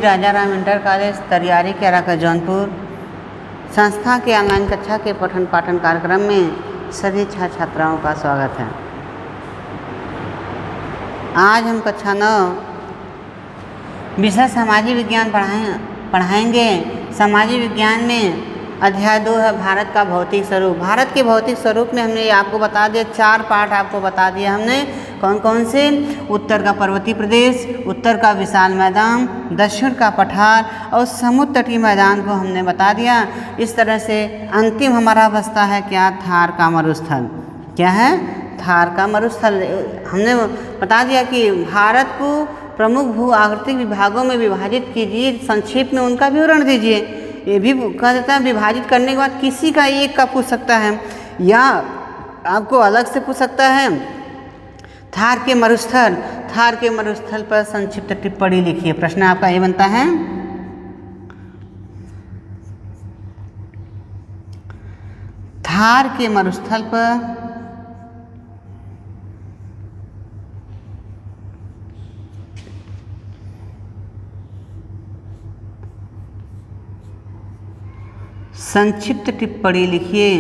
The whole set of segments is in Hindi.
राजा राम इंटर कॉलेज तरियारी कैराका जौनपुर संस्था के ऑनलाइन कक्षा के पठन पाठन कार्यक्रम में सभी छात्र छात्राओं का स्वागत है। आज हम कक्षा 9 विषय सामाजिक विज्ञान पढ़ाएंगे। सामाजिक विज्ञान में अध्याय 2 है भारत का भौतिक स्वरूप। भारत के भौतिक स्वरूप में हमने आपको बता दिया, 4 पार्ट आपको बता दिया हमने। कौन कौन से? उत्तर का पर्वतीय प्रदेश, उत्तर का विशाल मैदान, दक्षिण का पठार और समुद्र तटीय मैदान को हमने बता दिया। इस तरह से अंतिम हमारा बचता है क्या? थार का मरुस्थल। क्या है? थार का मरुस्थल। हमने बता दिया कि भारत को प्रमुख भू आकृतिक विभागों में विभाजित कीजिए, संक्षेप में उनका विवरण दीजिए। ये भी कहा जाता है विभाजित करने के बाद किसी का एक का पूछ सकता है या आपको अलग से पूछ सकता है। थार के मरुस्थल पर संक्षिप्त टिप्पणी लिखिए। प्रश्न आपका ये बनता है, थार के मरुस्थल पर संक्षिप्त टिप्पणी लिखिए।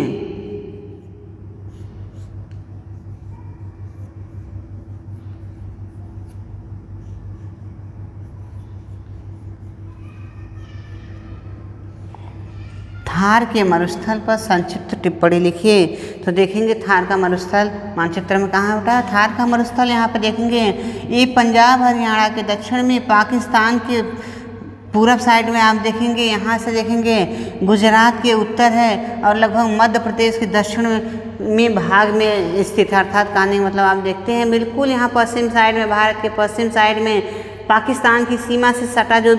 थार के मरुस्थल पर संक्षिप्त टिप्पणी लिखिए। तो देखेंगे थार का मरुस्थल मानचित्र में कहाँ होता है। थार का मरुस्थल यहाँ पर देखेंगे, ये पंजाब हरियाणा के दक्षिण में, पाकिस्तान के पूरब साइड में आप देखेंगे, यहाँ से देखेंगे गुजरात के उत्तर है और लगभग मध्य प्रदेश के दक्षिण में भाग में स्थित है। अर्थात कहने मतलब आप देखते हैं बिल्कुल यहाँ पश्चिम साइड में, भारत के पश्चिम साइड में पाकिस्तान की सीमा से सटा जो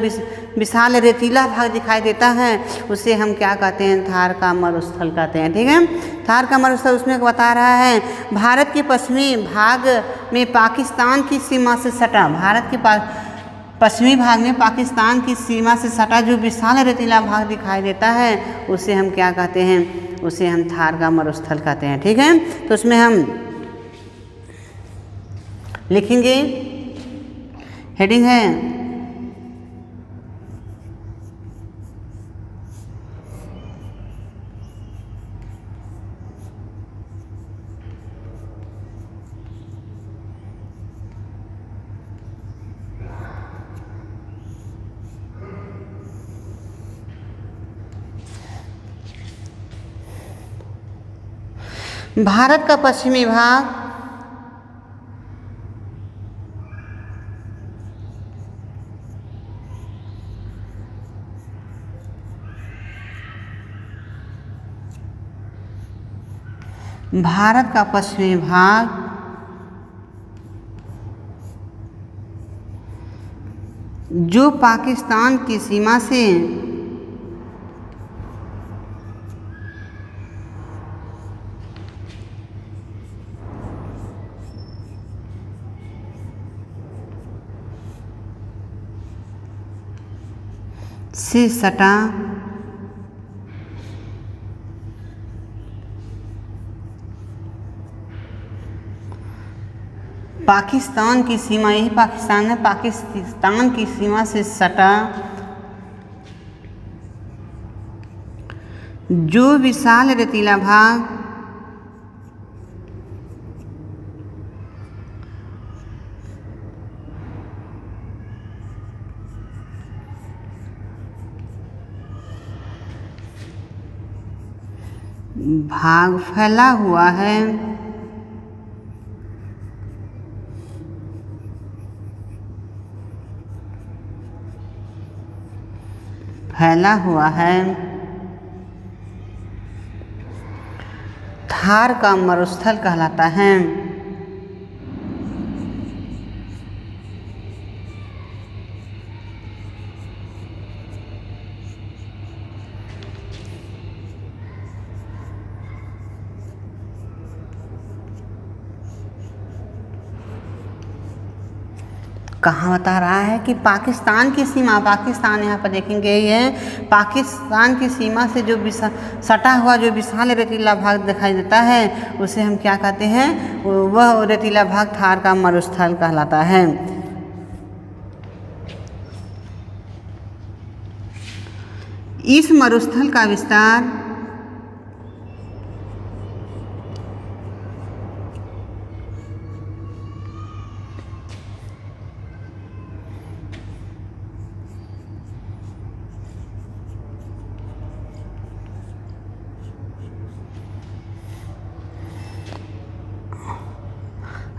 विशाल रेतीला भाग दिखाई देता है उसे हम क्या कहते हैं? थार का मरुस्थल कहते हैं। ठीक है, थार का मरुस्थल उसमें बता रहा है भारत के पश्चिमी भाग में पाकिस्तान की सीमा से सटा, भारत के पश्चिमी भाग में पाकिस्तान की सीमा से सटा जो विशाल रेतीला भाग दिखाई देता है उसे हम क्या कहते हैं? उसे हम थार का मरुस्थल कहते हैं। ठीक है, तो उसमें हम लिखेंगे, हेडिंग है भारत का पश्चिमी भाग जो पाकिस्तान की सीमा से सटा पाकिस्तान की सीमा, यही पाकिस्तान है, पाकिस्तान की सीमा से सटा जो विशाल रेतीला भाग फैला हुआ है, थार का मरुस्थल कहलाता है। कहाँ बता रहा है कि पाकिस्तान की सीमा, पाकिस्तान यहाँ पर देखेंगे ये पाकिस्तान की सीमा से जो सटा हुआ जो विशाल रेतीला भाग दिखाई देता है उसे हम क्या कहते हैं, वह रेतीला भाग थार का मरुस्थल कहलाता है। इस मरुस्थल का विस्तार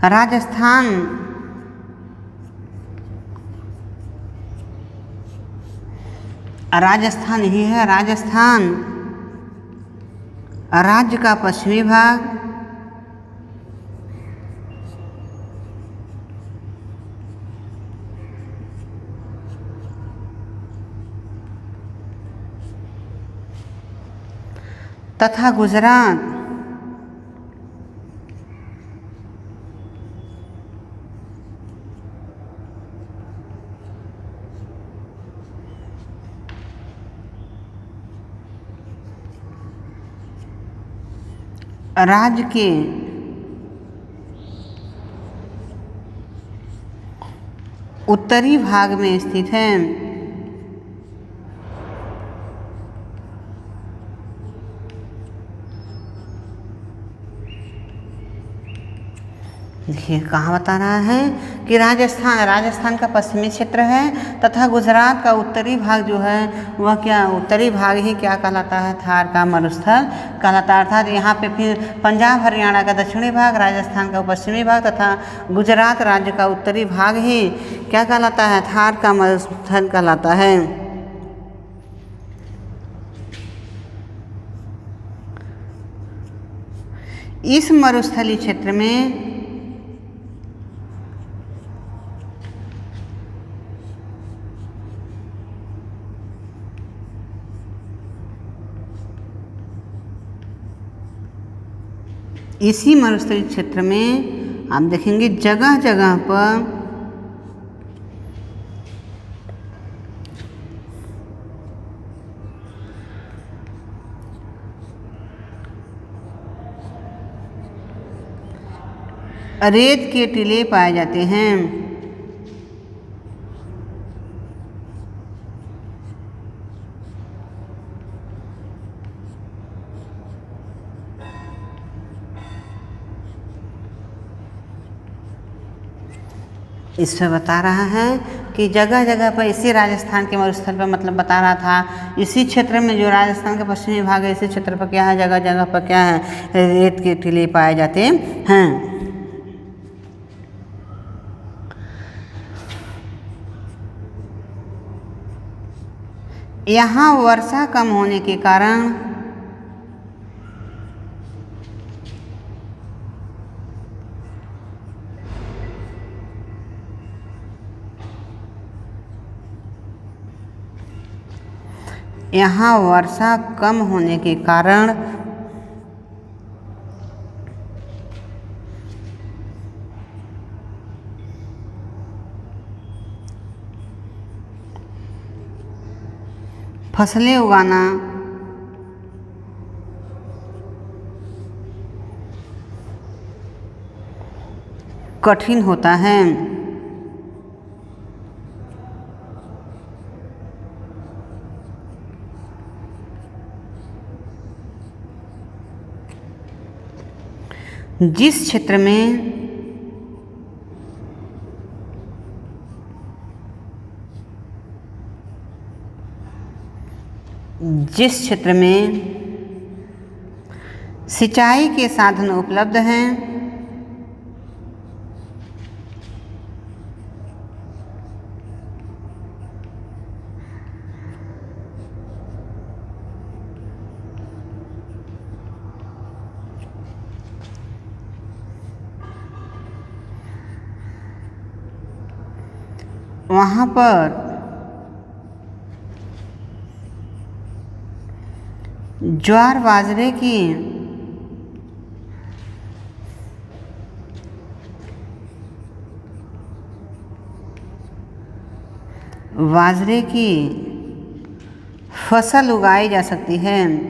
राजस्थान राजस्थान ही है। राजस्थान राज्य का पश्चिमी भाग तथा गुजरात राज्य के उत्तरी भाग में स्थित है। देखिए कहाँ बता रहा है कि राजस्थान का पश्चिमी क्षेत्र है तथा गुजरात का उत्तरी भाग जो है वह क्या उत्तरी भाग ही क्या कहलाता है, थार का मरुस्थल कहलाता है। अर्थात यहाँ पे फिर पंजाब हरियाणा का दक्षिणी भाग, राजस्थान का पश्चिमी भाग तथा गुजरात राज्य का उत्तरी भाग ही क्या कहलाता है, थार का मरुस्थल कहलाता है। इस मरुस्थलीय क्षेत्र में इसी मरुस्थलीय क्षेत्र में आप देखेंगे जगह जगह पर रेत के टीले पाए जाते हैं। इसमें बता रहा है कि जगह जगह पर इसी राजस्थान के मरुस्थल पर मतलब बता रहा था इसी क्षेत्र में जो राजस्थान का पश्चिमी भाग है इसी क्षेत्र पर क्या है, जगह जगह पर क्या है, रेत के टीले पाए जाते हैं। यहाँ वर्षा कम होने के कारण फसलें उगाना कठिन होता है। जिस क्षेत्र में सिंचाई के साधन उपलब्ध हैं वहाँ पर ज्वार बाजरे की फसल उगाई जा सकती है।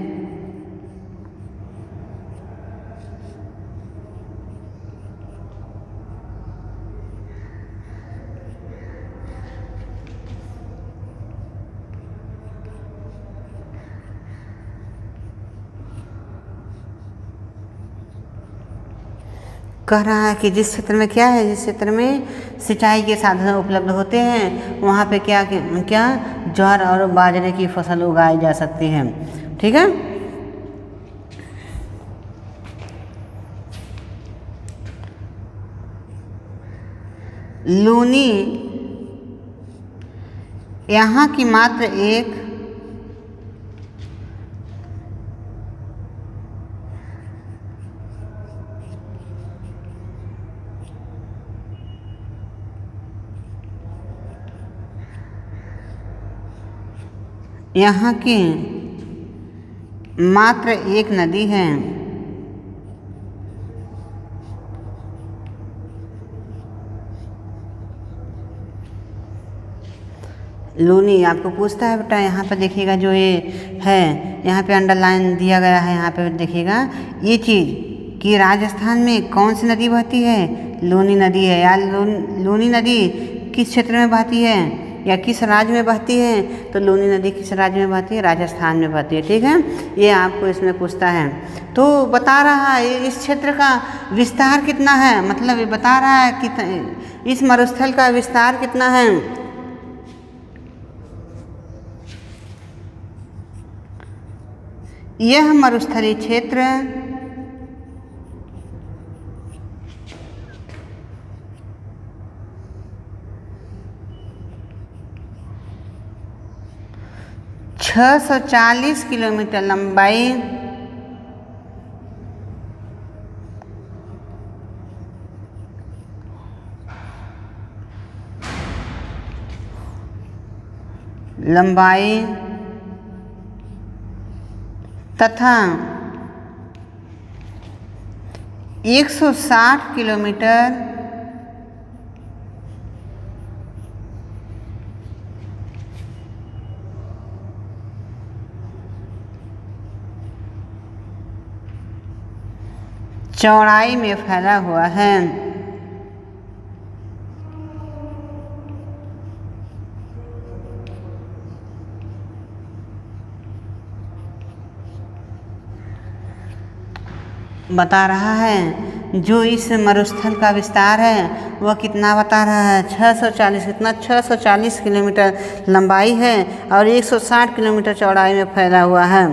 कह रहा है कि जिस क्षेत्र में क्या है, जिस क्षेत्र में सिंचाई के साधन उपलब्ध होते हैं वहाँ पे क्या क्या ज्वार और बाजरे की फसल उगाई जा सकती है। ठीक है। लूनी यहाँ की मात्र एक यहाँ की मात्र एक नदी है। लूनी आपको पूछता है बेटा, यहाँ पर देखिएगा जो ये है, यहाँ पे अंडरलाइन दिया गया है, यहाँ पे देखिएगा ये चीज़ कि राजस्थान में कौन सी नदी बहती है, लूनी नदी है। या लूनी नदी किस क्षेत्र में बहती है या किस राज्य में बहती है, तो लूनी नदी किस राज्य में बहती है, राजस्थान में बहती है। ठीक है, ये आपको इसमें पूछता है। तो बता रहा है इस क्षेत्र का विस्तार कितना है, मतलब ये बता रहा है कि इस मरुस्थल का विस्तार कितना है। यह मरुस्थलीय क्षेत्र 640 किलोमीटर लंबाई तथा 160 किलोमीटर चौड़ाई में फैला हुआ है। बता रहा है जो इस मरुस्थल का विस्तार है वह कितना बता रहा है, 640 कितना 640 किलोमीटर लंबाई है और 160 किलोमीटर चौड़ाई में फैला हुआ है।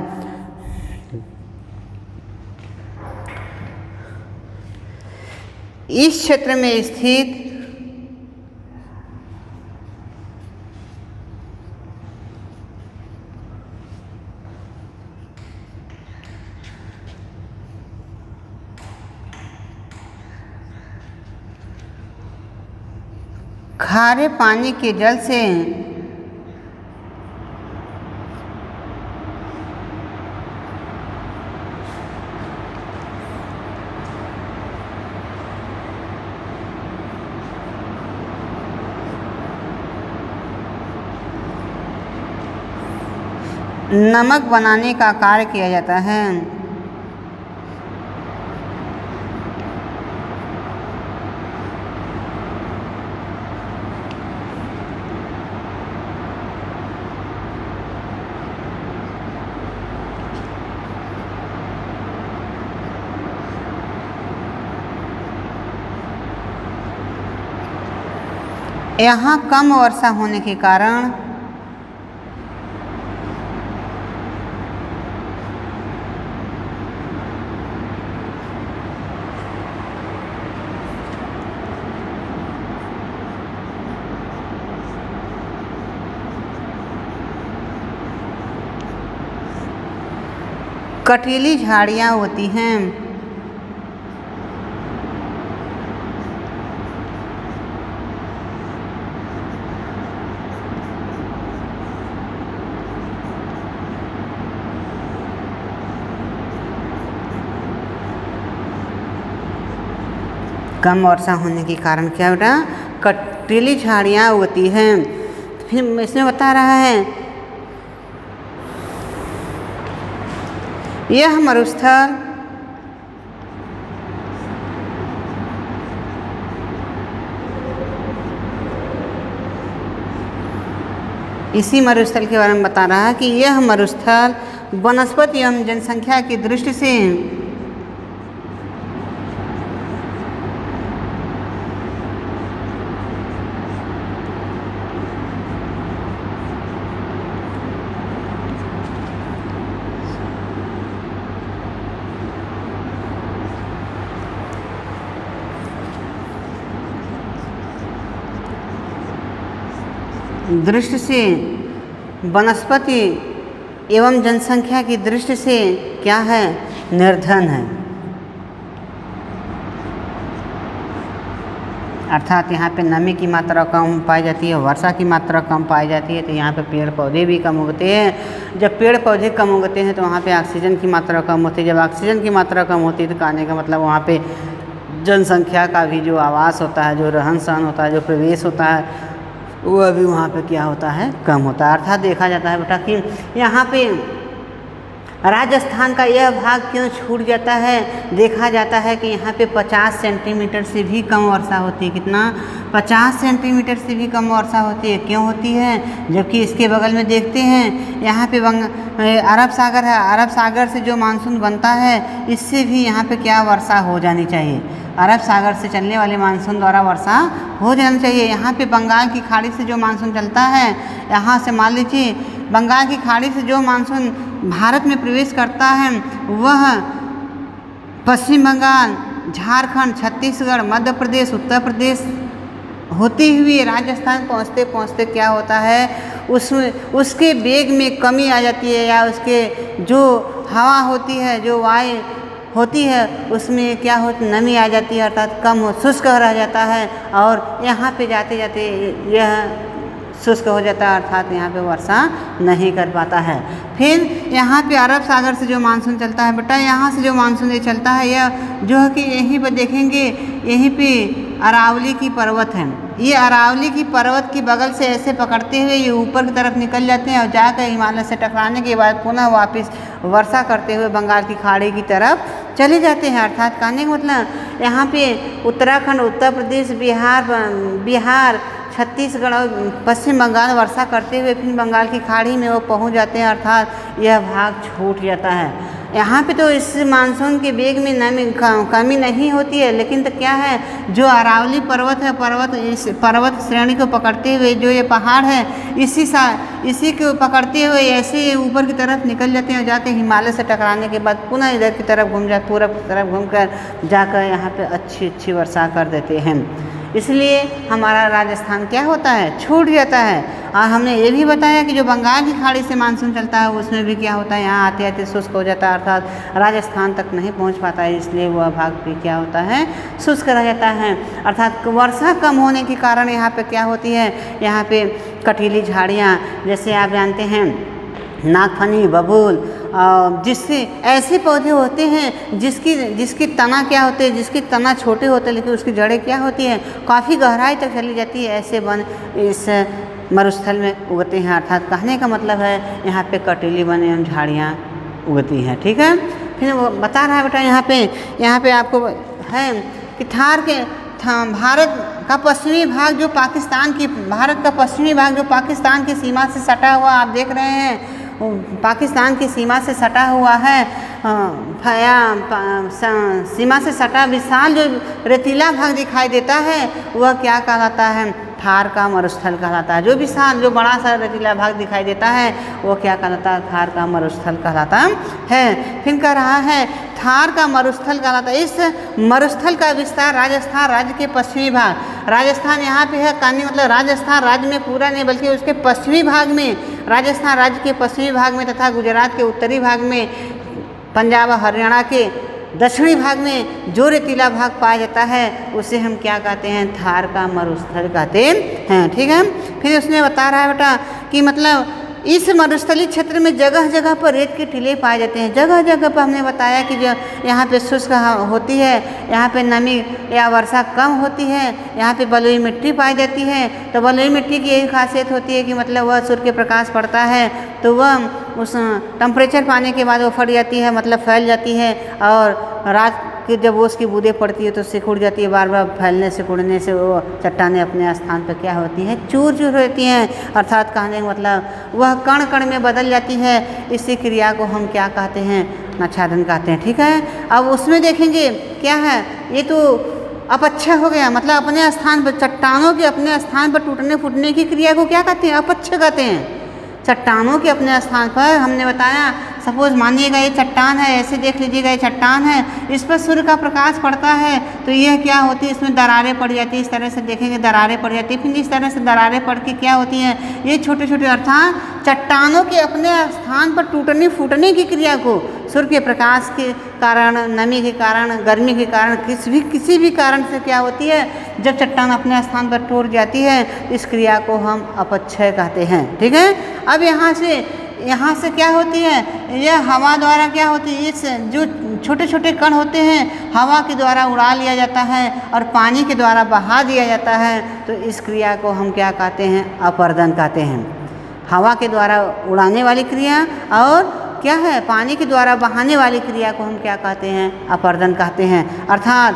इस क्षेत्र में स्थित खारे पानी के जल से नमक बनाने का कार्य किया जाता है। यहाँ कम वर्षा होने के कारण कटीली झाड़ियाँ होती हैं। कम वर्षा होने के कारण क्या बेटा, कटीली झाड़ियाँ होती हैं। फिर इसमें बता रहा है यह मरुस्थल इसी मरुस्थल के बारे में बता रहा है कि यह मरुस्थल वनस्पति एवं जनसंख्या की दृष्टि से दृष्टि से, वनस्पति एवं जनसंख्या की दृष्टि से क्या है? निर्धन है। अर्थात यहाँ पे नमी की मात्रा कम पाई जाती है, वर्षा की मात्रा कम पाई जाती है, तो यहाँ पे पेड़ पौधे भी कम उगते हैं। जब पेड़ पौधे कम उगते हैं तो वहाँ पे ऑक्सीजन की मात्रा कम होती है। जब ऑक्सीजन की मात्रा कम होती है तो कहने का मतलब वहाँ पे जनसंख्या का भी जो आवास होता है, जो रहन सहन होता है, जो प्रवेश होता है, वह भी वहाँ पे क्या होता है? कम होता है। अर्थात देखा जाता है बेटा कि यहाँ पे राजस्थान का यह भाग क्यों छूट जाता है? देखा जाता है कि यहाँ पे 50 सेंटीमीटर से भी कम वर्षा होती है। कितना? 50 सेंटीमीटर से भी कम वर्षा होती है। क्यों होती है? जबकि इसके बगल में देखते हैं यहाँ पे अरब सागर है। अरब सागर से जो मानसून बनता है, इससे भी यहाँ पे क्या वर्षा हो जानी चाहिए। अरब सागर से चलने वाले मानसून द्वारा वर्षा हो जानी चाहिए। यहाँ पे बंगाल की खाड़ी से जो मानसून चलता है, यहाँ से मान लीजिए बंगाल की खाड़ी से जो मानसून भारत में प्रवेश करता है, वह पश्चिम बंगाल, झारखंड, छत्तीसगढ़, मध्य प्रदेश, उत्तर प्रदेश होते हुए राजस्थान पहुँचते पहुँचते क्या होता है? उसके वेग में कमी आ जाती है, या उसके जो हवा होती है, जो वायु होती है, उसमें क्या होती? नमी आ जाती है, अर्थात कम हो, शुष्क रह जाता है। और यहाँ पे जाते जाते यह शुष्क हो जाता है, अर्थात यहाँ पे वर्षा नहीं कर पाता है। फिर यहाँ पे अरब सागर से जो मानसून चलता है बेटा, यहाँ से जो मानसून ये चलता है, यह जो है कि यहीं पर देखेंगे, यहीं पे अरावली की पर्वत है। ये अरावली की पर्वत की बगल से ऐसे पकड़ते हुए ये ऊपर की तरफ निकल जाते हैं और जाकर हिमालय से टकराने के बाद पुनः वापस वर्षा करते हुए बंगाल की खाड़ी की तरफ चले जाते हैं। अर्थात कहने का मतलब यहाँ पे उत्तराखंड, उत्तर प्रदेश, बिहार, छत्तीसगढ़ और पश्चिम बंगाल वर्षा करते हुए फिर बंगाल की खाड़ी में वो पहुँच जाते हैं, अर्थात यह भाग छूट जाता है। यहाँ पे तो इस मानसून के वेग में नमी कमी नहीं होती है, लेकिन तो क्या है, जो अरावली पर्वत है, इस पर्वत श्रेणी को पकड़ते हुए जो ये पहाड़ है, इसी को पकड़ते हुए ऐसे ऊपर की तरफ निकल जाते हैं, जाके हिमालय से टकराने के बाद पुनः इधर की तरफ पूरब की तरफ घूमकर जाकर यहाँ पे अच्छी वर्षा कर देते हैं। इसलिए हमारा राजस्थान क्या होता है? छूट जाता है। और हमने ये भी बताया कि जो बंगाल की खाड़ी से मानसून चलता है, उसमें भी क्या होता है? यहाँ आते आते शुष्क हो जाता है, अर्थात राजस्थान तक नहीं पहुँच पाता है, इसलिए वह भाग भी क्या होता है? शुष्क रह जाता है। अर्थात वर्षा कम होने के कारण यहाँ पे क्या होती है? यहाँ पे कटीली झाड़ियाँ, जैसे आप जानते हैं नागफनी, बबूल, जिससे ऐसे पौधे होते हैं जिसकी तना क्या होते हैं? जिसकी तना छोटे होते हैं, लेकिन उसकी जड़ें क्या होती हैं? काफ़ी गहराई तक चली जाती है। ऐसे वन इस मरुस्थल में उगते हैं। अर्थात कहने का मतलब है यहाँ पे कटीली वन एवं झाड़ियाँ उगती हैं। ठीक है। फिर वो बता रहा है बेटा यहाँ पे आपको है कि भारत का पश्चिमी भाग जो पाकिस्तान की सीमा से सटा हुआ, आप देख रहे हैं पाकिस्तान की सीमा से सटा हुआ है। सीमा से सटा विशाल जो रेतीला भाग दिखाई देता है, वह क्या कहलाता है? थार का मरुस्थल कहलाता है। जो बड़ा सा रेतीला भाग दिखाई देता है, वो क्या कहलाता है? थार का मरुस्थल कहलाता है। फिर कह रहा है थार का मरुस्थल कहलाता है। इस मरुस्थल का विस्तार राजस्थान राज्य के पश्चिमी भाग, राजस्थान यहाँ पे है, कहने मतलब राजस्थान राज्य में पूरा नहीं बल्कि उसके पश्चिमी भाग में, राजस्थान राज्य के पश्चिमी भाग में तथा गुजरात के उत्तरी भाग में, पंजाब और हरियाणा के दक्षिणी भाग में जो रेतीला भाग पाया जाता है, उसे हम क्या कहते हैं? थार का मरुस्थल कहते हैं। ठीक है। फिर उसने बता रहा है बेटा कि मतलब इस मरुस्थलीय क्षेत्र में जगह जगह पर रेत के टीले पाए जाते हैं। जगह जगह पर हमने बताया कि जो यहाँ पे शुष्क होती है, यहाँ पे नमी या वर्षा कम होती है, यहाँ पे बलुई मिट्टी पाई जाती है। तो बलुई मिट्टी की यही खासियत होती है कि मतलब वह सूर्य के प्रकाश पड़ता है तो वह उस टेम्परेचर पाने के बाद वो फट जाती है, मतलब फैल जाती है, और रात कि जब वो उसकी बूंदें पड़ती है तो सिकुड़ जाती है। बार बार फैलने सिकुड़ने से वो चट्टानें अपने स्थान पर क्या होती हैं? चूर होती हैं। अर्थात कहने का मतलब वह कण कण में बदल जाती है। इसी क्रिया को हम क्या कहते हैं? नक्षादन कहते हैं। ठीक है। अब उसमें देखेंगे क्या है, ये तो अपच्छ हो गया, मतलब अपने स्थान पर चट्टानों के अपने स्थान पर टूटने फूटने की क्रिया को क्या कहते हैं? अपच्छ कहते हैं। चट्टानों के अपने स्थान पर हमने बताया सपोज मानिएगा ये चट्टान है, ऐसे देख लीजिएगा ये चट्टान है, इस पर सूर्य का प्रकाश पड़ता है तो यह क्या होती है, इसमें दरारें पड़ जाती है। इस तरह से देखेंगे दरारें पड़ जाती है। फिर इस तरह से दरारें पड़ के क्या होती हैं, ये छोटे छोटे अर्थात चट्टानों के अपने स्थान पर टूटने फूटने की क्रिया को सूर्य के प्रकाश के कारण, नमी के कारण, गर्मी के कारण, किसी भी कारण से क्या होती है, जब चट्टान अपने स्थान पर टूट जाती है इस क्रिया को हम अपक्षय कहते हैं। ठीक है। अब यहाँ से क्या होती है, यह हवा द्वारा क्या होती है, इस जो छोटे छोटे कण होते हैं हवा के द्वारा उड़ा लिया जाता है और पानी के द्वारा बहा दिया जाता है। तो इस क्रिया को हम क्या कहते हैं, अपरदन कहते हैं। हवा के द्वारा उड़ाने वाली क्रिया और क्या है, पानी के द्वारा बहाने वाली क्रिया को हम क्या कहते हैं, अपरदन कहते हैं। अर्थात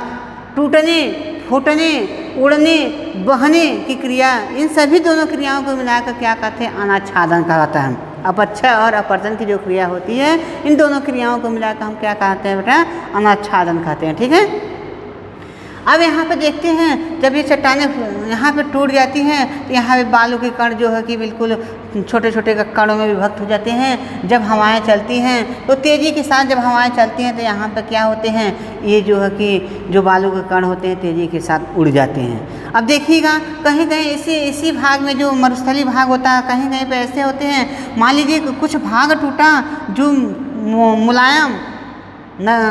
टूटने फूटने, उड़ने, बहने की क्रिया, इन सभी दोनों क्रियाओं को मिलाकर क्या कहते हैं, अनाच्छादन कहलाता है। अपक्षय और अपरदन की जो क्रिया होती है, इन दोनों क्रियाओं को मिलाकर हम क्या कहते हैं बेटा, अनाच्छादन कहते हैं। ठीक है। अब यहाँ पे देखते हैं जब ये चट्टानें यहाँ पे टूट जाती हैं तो यहाँ पे बालू के कण जो है कि बिल्कुल छोटे छोटे कणों में विभक्त हो जाते हैं। जब हवाएं चलती हैं तो तेज़ी के साथ जब हवाएं चलती हैं तो यहाँ पे क्या होते हैं, ये जो है कि जो बालू के कण होते हैं तेज़ी के साथ उड़ जाते हैं। अब देखिएगा कहीं कहीं इसी भाग में जो मरुस्थलीय भाग होता है, कहीं कहीं पे ऐसे होते हैं, मान लीजिए कुछ भाग टूटा, जो मुलायम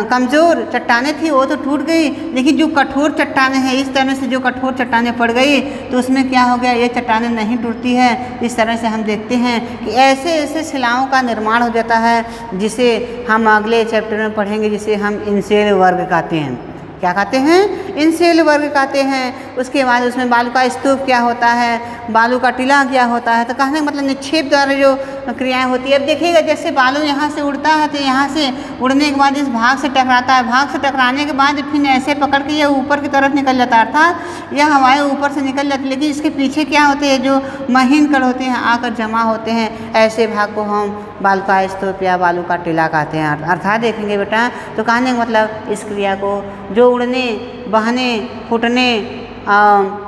कमज़ोर चट्टानें थी वो तो टूट गई, लेकिन जो कठोर चट्टानें हैं, इस तरह से जो कठोर चट्टानें पड़ गई तो उसमें क्या हो गया, ये चट्टानें नहीं टूटती है। इस तरह से हम देखते हैं कि ऐसे ऐसे शिलाओं का निर्माण हो जाता है जिसे हम अगले चैप्टर में पढ़ेंगे, जिसे हम इनसेल वर्ग कहते हैं। क्या कहते हैं, इनसेल वर्ग कहते हैं। उसके बाद उसमें बालू का स्तूप क्या होता है, बालू का टीला क्या होता है। तो कहने का मतलब निक्षेप द्वारा जो क्रियाएं होती है। अब देखिएगा जैसे बालू यहाँ से उड़ता है तो यहाँ से उड़ने के बाद इस भाग से टकराता है, भाग से टकराने के बाद फिर ऐसे पकड़ के यह ऊपर की तरफ निकल जाता है, अर्थात यह हवाएं ऊपर से निकल जाती है, लेकिन इसके पीछे क्या होते हैं, जो महीन कण होते हैं आकर जमा होते हैं। ऐसे भाग को हम बालू का स्तूप या बालू का टीला कहते हैं। अर्थात देखेंगे बेटा, तो कहने का मतलब इस क्रिया को जो उड़ने, बहने, फूटने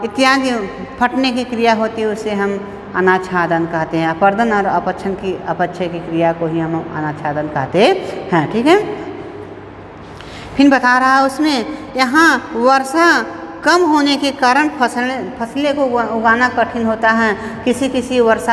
इत्यादि फटने की क्रिया होती है उसे हम अनाच्छादन कहते हैं। अपरदन और अपक्षय की क्रिया को ही हम अनाच्छादन कहते हैं। ठीक है। फिर बता रहा है उसमें, यहाँ वर्षा कम होने के कारण फसलें को उगाना कठिन होता है। किसी वर्ष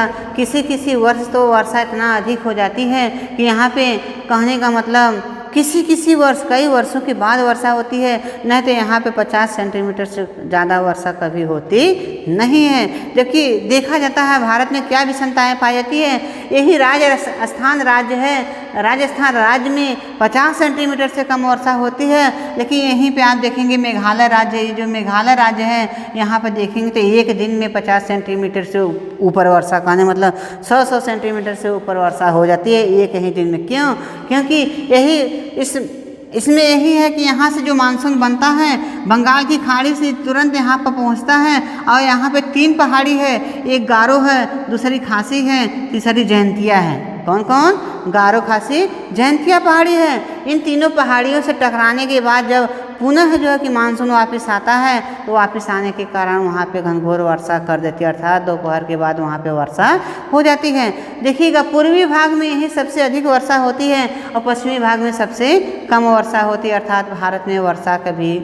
तो वर्षा इतना अधिक हो जाती है कि यहाँ पे कहने का मतलब किसी वर्ष, कई वर्षों के बाद वर्षा होती है, नहीं तो यहाँ पे 50 सेंटीमीटर से ज़्यादा वर्षा कभी होती नहीं है। जबकि देखा जाता है भारत में क्या विषमताएँ पाई जाती है, यही राजस्थान राज्य है, राजस्थान राज्य में 50 सेंटीमीटर से कम वर्षा होती है। लेकिन यहीं पे आप देखेंगे मेघालय राज्य, ये जो मेघालय राज्य है यहाँ पर देखेंगे तो एक दिन में 50 सेंटीमीटर से ऊपर वर्षा, कहने मतलब 100 सेंटीमीटर से ऊपर वर्षा हो जाती है एक ही दिन में। क्यों? क्योंकि यही इसमें यही है कि यहाँ से जो मानसून बनता है बंगाल की खाड़ी से तुरंत यहाँ पर पहुँचता है। और यहाँ पे 3 पहाड़ी है, एक गारो है, दूसरी खासी है, तीसरी जयंतिया है। कौन कौन? गारो, खासी, जयंतिया पहाड़ी है। इन तीनों पहाड़ियों से टकराने के बाद जब पुनः जो है कि मानसून वापस आता है तो वापस आने के कारण वहाँ पे घनघोर वर्षा कर देती है, अर्थात दोपहर के बाद वहाँ पे वर्षा हो जाती है। देखिएगा पूर्वी भाग में यही सबसे अधिक वर्षा होती है और पश्चिमी भाग में सबसे कम वर्षा होती है, अर्थात भारत में वर्षा का भी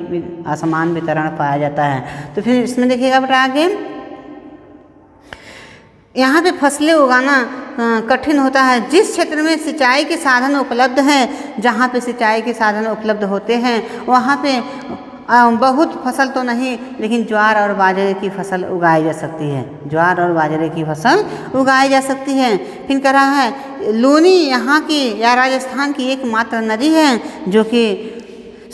असमान वितरण पाया जाता है। तो फिर इसमें देखिएगा बेटा आगे, यहाँ पे फसलें उगाना कठिन होता है। जिस क्षेत्र में सिंचाई के साधन उपलब्ध हैं, जहाँ पे सिंचाई के साधन उपलब्ध होते हैं वहाँ पे बहुत फसल तो नहीं, लेकिन ज्वार और बाजरे की फसल उगाई जा सकती है। ज्वार और बाजरे की फसल उगाई जा सकती है। फिर कह रहा है लूनी यहाँ की या राजस्थान की एकमात्र नदी है जो कि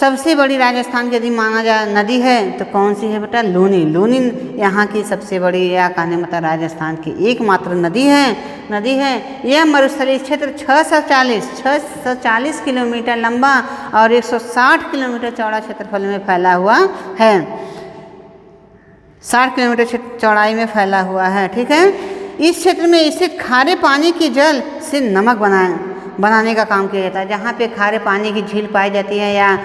सबसे बड़ी राजस्थान की यदि माना जाए नदी है तो कौन सी है बेटा? लूनी। लूनी यहाँ की सबसे बड़ी या कहने मतलब राजस्थान की एकमात्र नदी है। यह मरुस्थलीय क्षेत्र 640 किलोमीटर लंबा और 160 किलोमीटर चौड़ा क्षेत्रफल में फैला हुआ है। 60 किलोमीटर चौड़ाई में फैला हुआ है। ठीक है। इस क्षेत्र में स्थित खारे पानी के जल से नमक बनाने का काम किया जाता है। जहाँ पे खारे पानी की झील पाई जाती है या